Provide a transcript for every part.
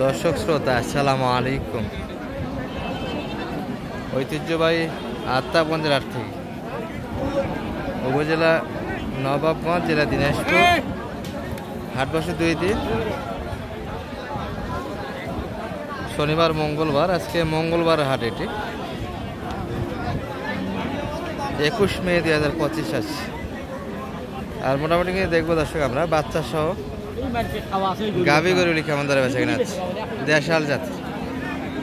দর্শক শ্রোতা আসসালামু আলাইকুম। ঐতিহ্যবাহী আত্মাগঞ্জের হাট থেকে উপজেলা নবাবগঞ্জ, জেলা দিনাজপুর। হাট বসে 2 দিন, শনিবার মঙ্গলবার। আজকে মঙ্গলবার হাট, এটি 21 মে 2025 আছে। আর মোটামুটি দেখবো দর্শক আমরা বাচ্চা সহ গাভী গরুগুলি কেমন ধরে বেচা কিনা আছে। দেশাল জাতের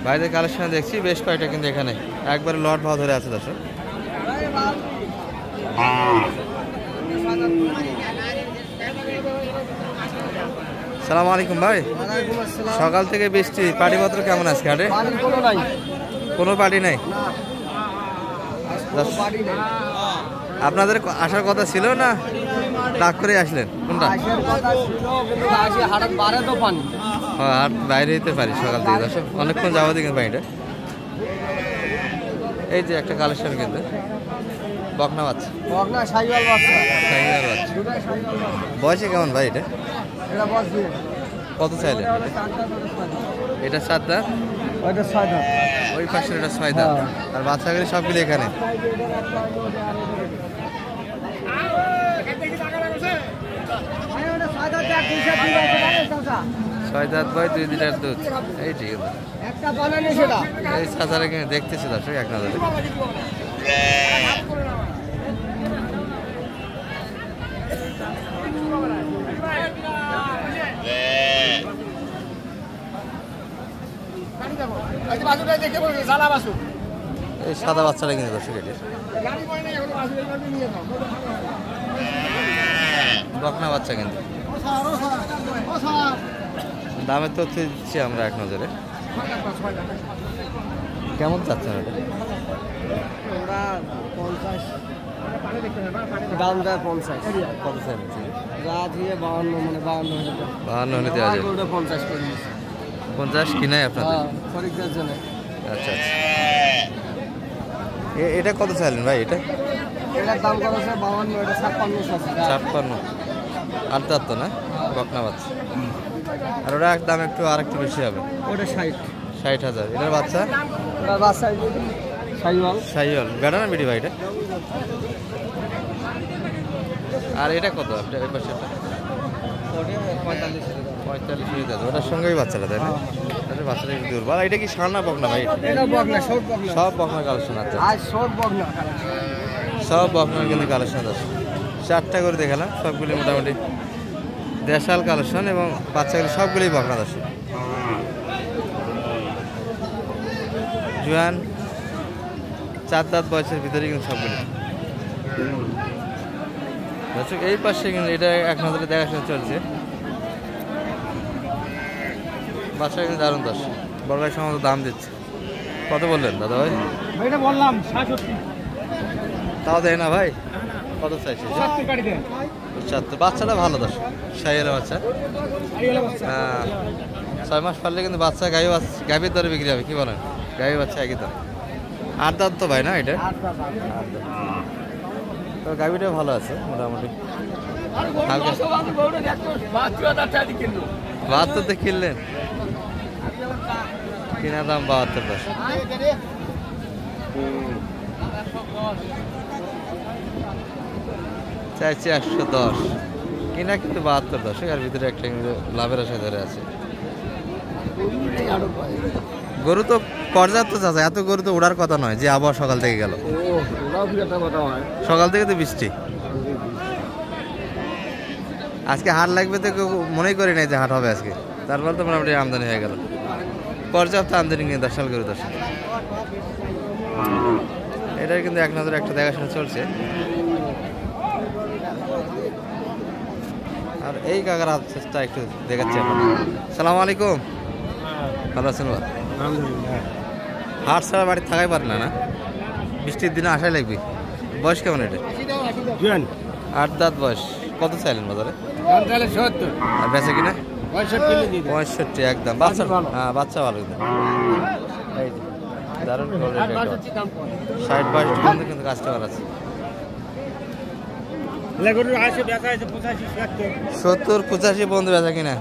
বাইরের কালেকশন দেখছি বেশ কয়েকটা, কিন্তু এখানে একবারে লট ভাও ধরে আছে দর্শক। সালামু আলাইকুম ভাই। সকাল থেকে বৃষ্টি, পাটিপত্র কেমন আছে হাটে? কোনো পাটি নাই। আপনাদের আসার কথা ছিল না ডাক করে আসলেন? কোনটা হাট বাইরে হইতে পারি সকাল থেকে দর্শক, অনেকক্ষণ যাওয়া দেখেন পানিটা। এই যে একটা কালেকশন, কিন্তু বকনা বাচ্চা, বয়সে কেমন ভাই এটা? কত চাইলেন? এটা 7 দাঁত, ওই পাশের এটা 6 দাঁত। আর বাচ্চাগুলি সবগুলি এখানে। ছয় দাঁত ভাই, 2 লিটার দুধ। এই ঠিক আছে, এই সাজারে কিনে দেখতেছি দর্শক এক নজরে। এই সাদা বাচ্চাটা কিনে দর্শক, এটি বকনা বাচ্চা। কিন্তু দামের তথ্য দিচ্ছি আমরা এক নজরে। কেমন চাচ্ছেন এটা? দাম দেয় 50। কত চাইছেন? 52 হলে দেওয়া যায়। 50 কিনাই আপনাদের? আচ্ছা আচ্ছা। এটা কত চাইলেন ভাই? এটা দাম করেছে 52, এটা 56। 8 দাঁত তো না, বকনা বাচ্চা। আর ওটা দাম আর একটু বেশি হবে, ওটা 60,000। এটার বাচ্চা শাহিওয়াল বেটা না বেটি ভাই এটা? আর এটা কত? এই পাশে 45,000। ওটার সঙ্গেই বাচ্চাটা, তাই না? বাচ্চাটা একটু দুর্বল। এটা কি ষাঁড় না বকনা ভাই? সব বকনা কালেকশন আছে, সব বকনার কিন্তু কালেকশন আছে। 4টা করে দেখালাম, সবগুলি মোটামুটি দেশাল কালেকশন এবং বাচ্চাগুলি সবগুলি বকনা আছে। জোয়ান 4 দাঁত বয়সের ভিতরে কিন্তু সবগুলি দর্শক। এই পাশে কিন্তু এটা এক নজরে দেখাশোনা চলছে। বাচ্চা কিন্তু দারুণ দর্শক। বড় ভাই সম্ভবত দাম দিচ্ছে। কত বললেন দাদা ভাই? বললাম 66। তাও দেয় না ভাই? কত চাইছে? 70। বাচ্চাটা ভালো দর্শক, শাহিওয়ালের বাচ্চা। হ্যাঁ, 6 মাস পারলে কিন্তু বাচ্চা গাভীর দরে বিক্রি হবে। কি বলেন? গাভী বাচ্চা একই দাম। 8 দাঁত তো ভাই না এটা? তো গাভীটা ভালো আছে মোটামুটি। 72 কিনলেন? কিনা দাম 72। চাইছি 110, কিনা কিন্তু 72 দর্শক। আর ভিতরে একটা লাভের আশা ধরে আছে। গরু তো পর্যাপ্ত চাচা, এত গরু তো ওড়ার কথা নয় যে আবহাওয়া সকাল থেকে গেল। সকাল থেকে তো বৃষ্টি। আজকে হাট লাগবে তো কেউ মনেই করি নাই যে হাট হবে আজকে। তারপর তো মোটামুটি আমদানি হয়ে গেল, পর্যাপ্ত আমদানি নিয়ে দেশাল গরু দর্শক। এটাই কিন্তু এক নজরে একটা দেখাশোনা চলছে। আর এই কাকার হাতটা একটু দেখাচ্ছি আপনার। সালামু আলাইকুম, ভালো আছেন? হাট ছাড়া বাড়ি থাকাই পারে না, না? বৃষ্টির দিনে আসাই লাগবে। বয়স কেমন এটা? 8 দাঁত বয়স। কত চাইলেন বাজারে? আর বেচা কিনা? 65 একদম। বাচ্চা? হ্যাঁ, বাচ্চা ভালো। দারুণ 60-62 কিন্তু কাস্টমার আছে। 70-85 পর্যন্ত বেচা কিনা।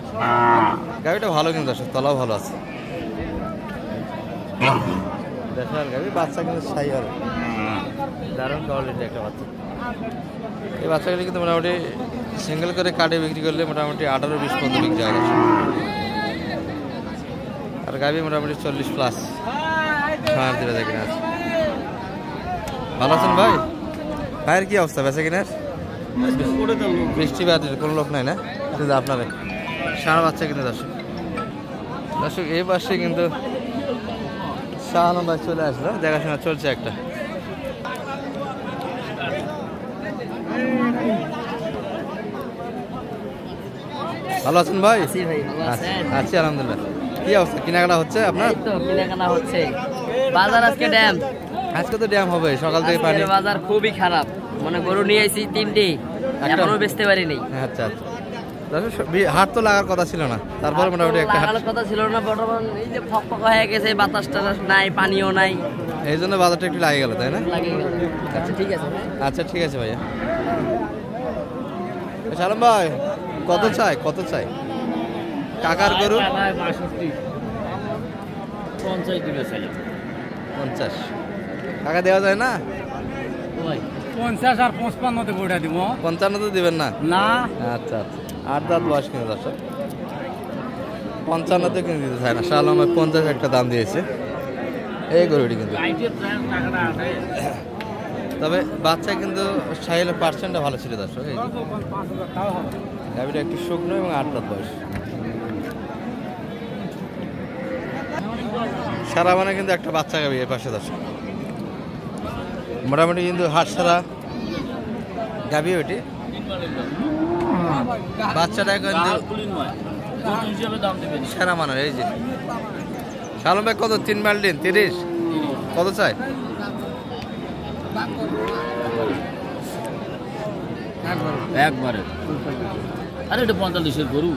গাড়িটা ভালো কিন্তু দর্শক, তলাও ভালো আছে। দেশাল গাড়ি, বাচ্চা কিন্তু সাই হবে, দারুণ কোয়ালিটি একটা বাচ্চা। এই বাচ্চাগুলি কিন্তু মোটামুটি সিঙ্গেল করে কাটে বিক্রি করলে মোটামুটি 18-20 পর্যন্ত বিক্রি হয়। আর গাড়ি মোটামুটি 40+ খাওয়ার দিলে দেখে না আছে। ভালো আছেন ভাই? ভাইয়ের কি অবস্থা বেচা কিনার? বৃষ্টি বাদে কোনো লোক নাই না, কিন্তু আপনার ষাঁড় বাচ্চা কিন্তু দর্শক। দর্শক এই পাশে কিন্তু শাহানম ভাই চলে আসলো, দেখাশোনা চলছে একটা। ভালো আছেন ভাই? আছি আলহামদুলিল্লাহ। কি অবস্থা, কেনাকাটা হচ্ছে আপনার? কেনাকাটা হচ্ছে। বাজার আজকে ড্যাম, আজকে তো ড্যাম হবে, সকাল থেকে পানি। বাজার খুবই খারাপ, মানে গরু নিয়ে এসেছি 3টে, এখনো বেচতে পারিনি। আচ্ছা আচ্ছা, হাট তো লাগার কথা ছিল না, তারপরে মোটামুটি একটা লাগার কথা ছিল না। বর্তমান এই যে ফকফকা হয়ে গেছে, বাতাস টাতাস নাই, পানিও নাই, এই জন্য বাজারটা একটু লাগে গেল, তাই না? লাগে গেল। আচ্ছা ঠিক আছে, আচ্ছা ঠিক আছে ভাইয়া। সালাম ভাই, কত চাই কত চাই? কাকার গরু 50 টাকা দেওয়া যায় না? 50 আর 55 তে বইটা দিব। 55 তো দিবেন না? না। আচ্ছা আচ্ছা, 8 দাঁত বয়স কিন্তু দর্শক, 55 তে কিনে দিতে চায় না। সালাম ভাই 50 একটা দাম দিয়েছে এই গরুটি কিন্তু। তবে বাচ্চা কিন্তু সাইলের পার্সেন্টটা ভালো ছিল দর্শক। এই গাভীটা একটু শুকনো এবং 8 দাঁত বয়স। সারা মানে কিন্তু একটা বাচ্চা গাভী এর পাশে দর্শক, মোটামুটি কিন্তু হাট সারা গাভী ওটি। বাচ্চাটা কিন্তু সেরা মানের। এই যে সালাম ভাই কত? 3 বাল্টিন 30, কত চাই? একবারে। আরে এটা 45-এর গরু।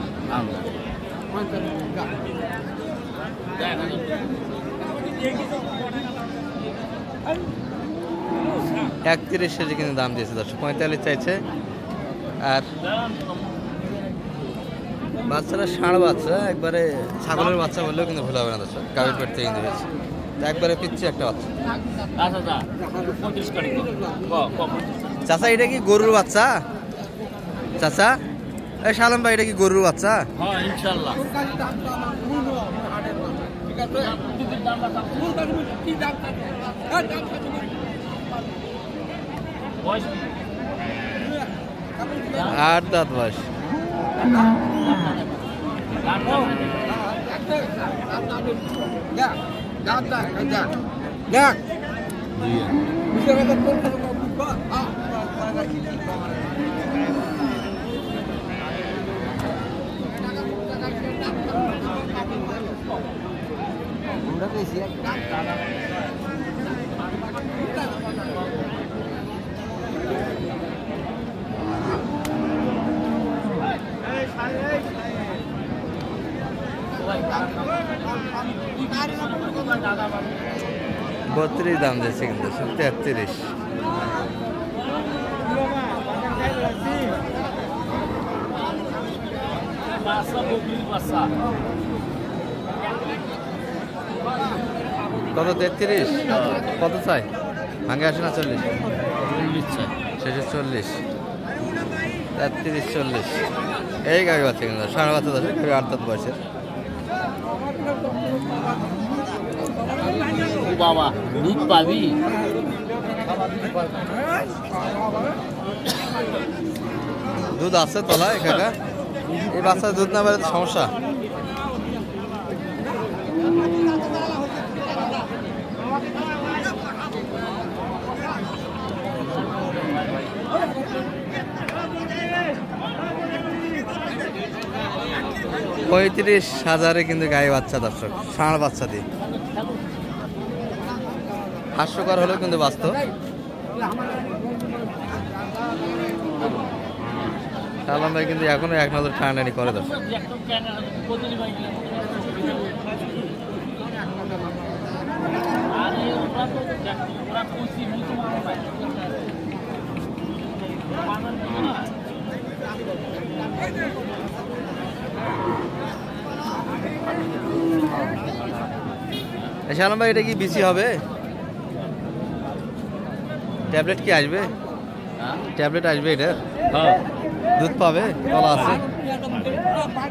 31 কিন্তু দাম দিয়েছে দর্শক, 45 চাইছে। আর বাচ্চারা ষাঁড় বাচ্চা, একবারে ছাগলের বাচ্চা বললেও কিন্তু ভুল হবে না দর্শক, গাভীর পেট থেকে কিন্তু হয়েছে একবারে পিচ্ছি একটা বাচ্চা। চাচা এটা কি গরুর বাচ্চা? চাচা এই সালাম ভাই, এটা কি গরুর বাচ্চা? হ্যাঁ ইনশাআল্লাহ। আট দাঁত বয়স। বত্রিশ দাম দিয়েছে কিন্তু 33। কত 33? কত চাই? ভাঙে আসে না 40? শেষে 40, 33, 40। এই গাড়ি বাচ্চা কিন্তু সাড়ে বাচ্চা আছে, গাড়ি 8 দাঁত বয়সের। বাবা দুধ পাবি? দুধ আছে তলায় কাকা? এই বাচ্চা দুধ না পেলে তো সমস্যা। $35,000 কিন্তু গায়ে বাচ্চা দর্শক, ষাঁড় বাচ্চা দিয়ে। হাস্যকর হলেও কিন্তু বাস্তব। সালাম ভাই কিন্তু এখনো এক নজর টানাটানি করে দর্শক। শালম ভাই এটা কি বিসি হবে? ট্যাবলেট কি আসবে? ট্যাবলেট আসবে এটা? হ্যাঁ দুধ পাবে? কলা আছে?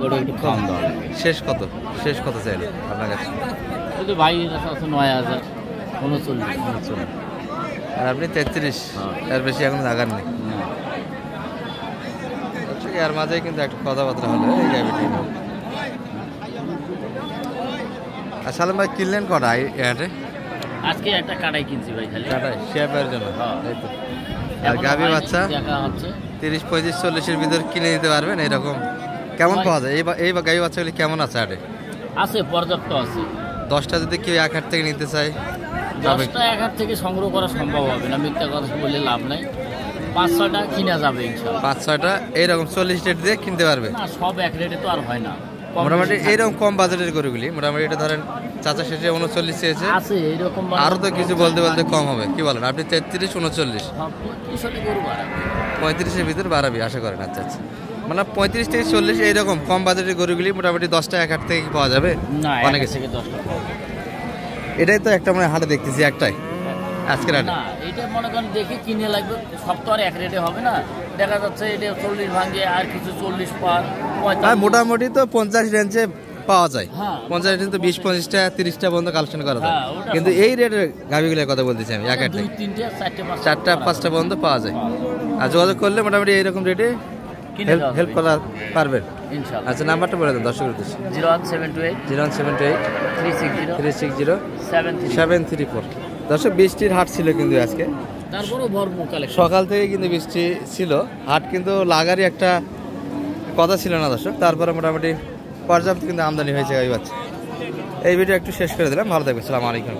ওটা একটু কম দাম। শেষ কত? শেষ কত চাইলে আপনার কাছে? কিন্তু ভাই এটা আছে 9000 39। আর আপনি 33? এর বেশি এখন লাগার নেই। এর মাঝে কিন্তু একটা কথাবার্তা হলো এই গাবিটি। আর সালাম ভাই কিনলেন কটা এয়ারে? আজকে একটা কাটাই কিনছি ভাই খালি। কাটাই শেপের জন্য। হ্যাঁ। এই তো। আর গাবি বাচ্চা দেখা হচ্ছে 30 35 40 এর ভিতর কিনে দিতে পারবেন এরকম? কেমন পাওয়া যায় এই গাবি বাচ্চাগুলি কেমন আছে হাটে? আছে, পর্যাপ্ত আছে। 10টা যদি কেউ এক হাট থেকে নিতে চায় যাবে? 10টা এক হাট থেকে সংগ্রহ করা সম্ভব হবে না, মিথ্যা কথা বললে লাভ নাই। 5-6টা কিনা যাবে ইনশাআল্লাহ। 5-6টা এইরকম 40 রেট দিয়ে কিনতে পারবে? না, সব এক রেটে তো আর হয় না। কম মোটামুটি বেশি এইরকম কম বাজেটের গরুগুলি মোটামুটি এটা ধরেন চাচা শেষে 39 চেয়েছে, আছে এইরকম। আরো তো কিছু বলতে বলতে কম হবে, কি বলেন আপনি? 33 39 গরু বাড়াবে। 35-এর ভিতর বাড়াবি আশা করেন? আচ্ছা আচ্ছা, মানে 35 থেকে 40 এইরকম কম বাজেটের গরুগুলি মোটামুটি 10টা এক হাট থেকে কি পাওয়া যাবে? না, অনেক থেকে 10টা। এটাই তো একটা মানে হাটে দেখতেছি একটাই আজকের হাটে। না, এটা মনে করেন দেখে কিনে লাগবে, সব তো আর এক রেটে হবে না। দেখা যাচ্ছে এটা 40 ভাঙে আর কিছু 40 আর 45। মোটামুটি তো 50 রেঞ্জে পাওয়া যায়। হ্যাঁ। 50 রেঞ্জে তো 20-25টা 30টা পর্যন্ত কালেকশন করা যায়। হ্যাঁ, ওটা কিন্তু এই রেটের গাভিগুলোর কথা বলতেছি আমি, এক হাট 2, থেকে 3, 4, 4টা 5টা পর্যন্ত পাওয়া যায়। আর যোগাযোগ করলে মোটামুটি এইরকম রেটে কিনে দেওয়া হেল্প করা পারবেন। ইনশাআল্লাহ। আচ্ছা, নাম্বারটা বলে দেন দর্শকের উদ্দেশ্যে। 01728 01728 360 360 73। 734। দর্শক বৃষ্টির হাট ছিল কিন্তু আজকে, তারপরও ভরপুর কালেকশন। সকাল থেকে কিন্তু বৃষ্টি ছিল, হাট কিন্তু লাগারই একটা কথা ছিল না দর্শক। তারপরে মোটামুটি পর্যাপ্ত কিন্তু আমদানি হয়েছে গাভী বাচ্চা। এই ভিডিও একটু শেষ করে দিলাম, ভালো থাকবেন, আসসালামু আলাইকুম।